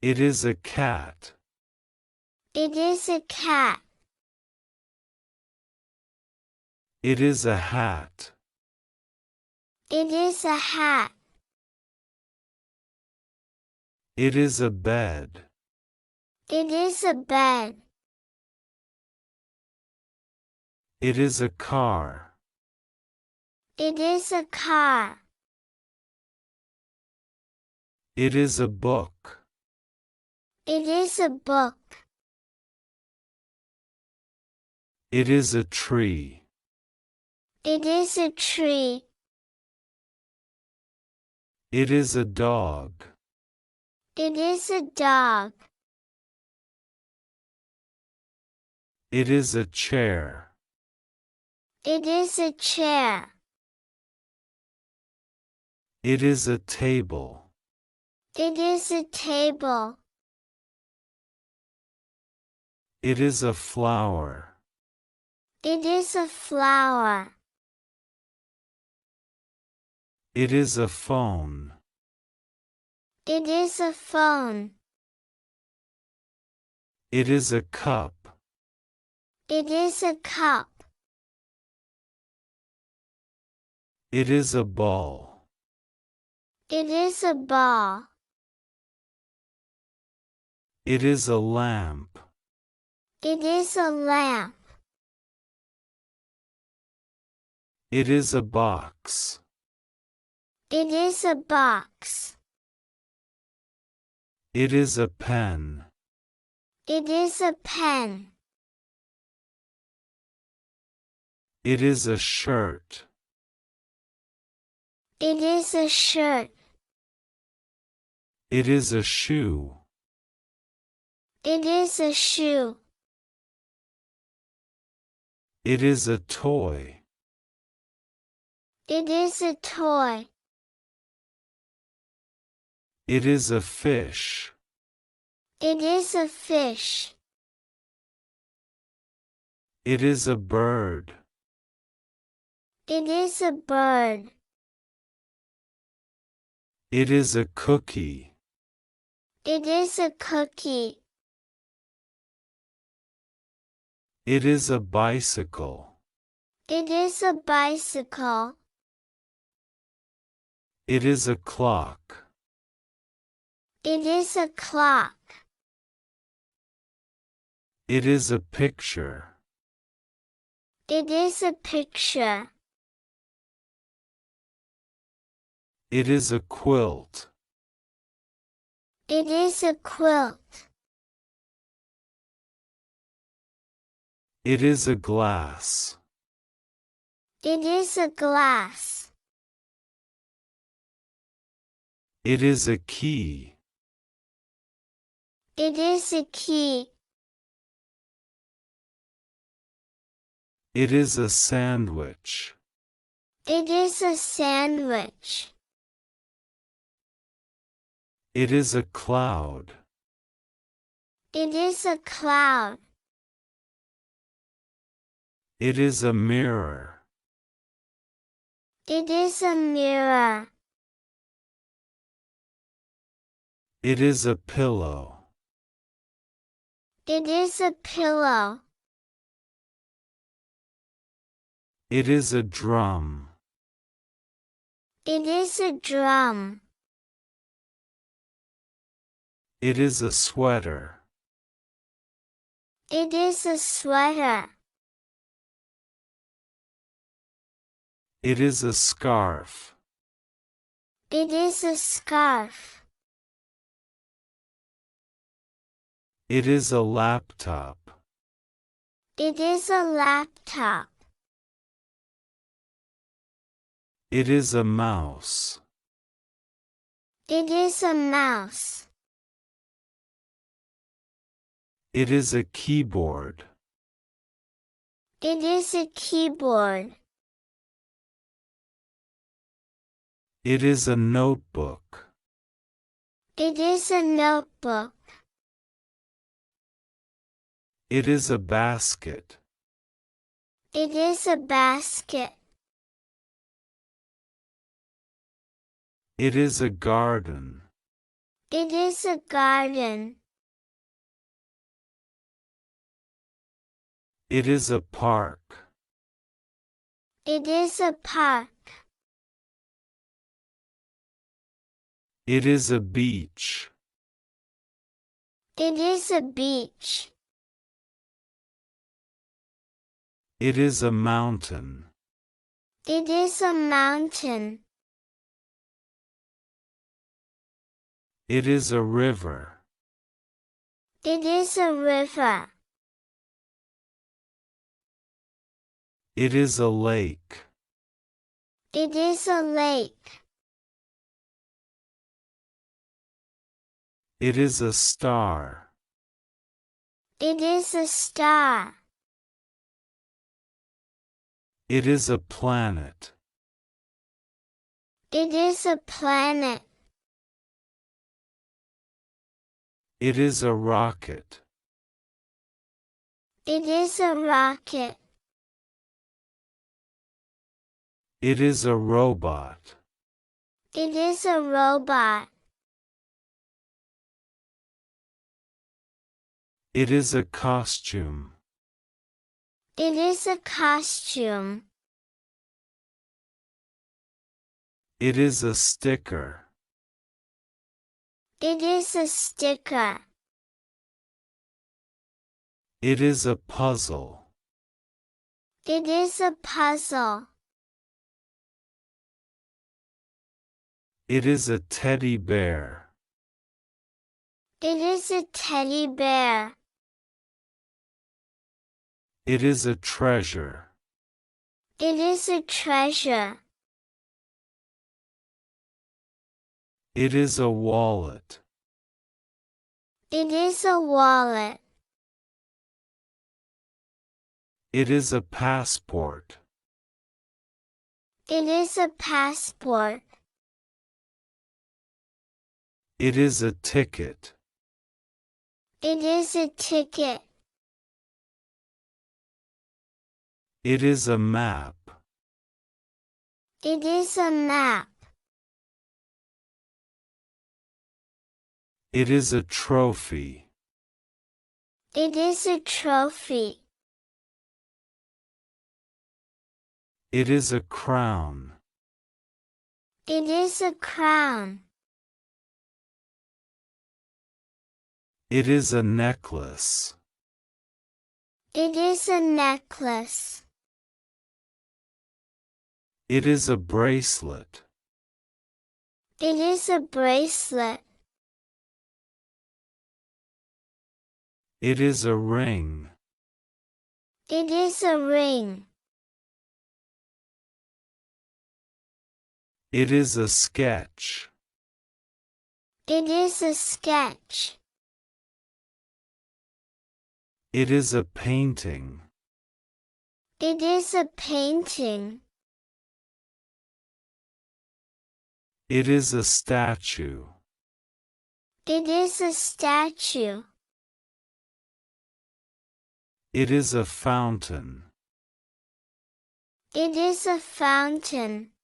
It is a cat. It is a cat. It is a hat. It is a hat. It is a bed. It is a bed. It is a car. It is a car. It is a book. It is a book. It is a tree. It is a tree. It is a dog. It is a dog. It is a chair. It is a chair. It is a table. It is a table. It is a flower. It is a flower. It is a phone. It is a phone. It is a cup. It is a cup. It is a ball. It is a ball. It is a lamp. It is a lamp. It is a box. It is a box. It is a pen. It is a pen. It is a shirt. It is a shirt. It is a shoe. It is a shoe. It is a toy. It is a toy. It is a fish. It is a fish. It is a bird. It is a bird. It is a cookie. It is a cookie. It is a bicycle. It is a bicycle. It is a clock. It is a clock. It is a picture. It is a picture. It is a quilt. It is a quilt. It is a glass. It is a glass. It is a key. It is a key. It is a sandwich. It is a sandwich. It is a cloud. It is a cloud. It is a mirror. It is a mirror. It is a pillow. It is a pillow. It is a drum. It is a drum. It is a sweater. It is a sweater. It is a scarf. It is a scarf. It is a laptop. It is a laptop. It is a mouse. It is a mouse. It is a keyboard. It is a keyboard. It is a notebook. It is a notebook. It is a basket. It is a basket. It is a garden. It is a garden. It is a park. It is a park. It is a beach. It is a beach. It is a mountain. It is a mountain. It is a river. It is a river. It is a lake. It is a lake. It is a star. It is a star. It is a planet. It is a planet. It is a rocket. It is a rocket. It is a robot. It is a robot. It is a costume. It is a costume. It is a sticker. It is a sticker. It is a puzzle. It is a puzzle. It is a teddy bear. It is a teddy bear. It is a treasure. It is a treasure. It is a wallet. It is a wallet. It is a passport. It is a passport. It is a ticket. It is a ticket. It is a map. It is a map. It is a trophy. It is a trophy. It is a crown. It is a crown. It is a necklace. It is a necklace. It is a bracelet. It is a bracelet. It is a ring. It is a ring. It is a sketch. It is a sketch. It is a painting. It is a painting. It is a statue. It is a statue. It is a fountain. It is a fountain.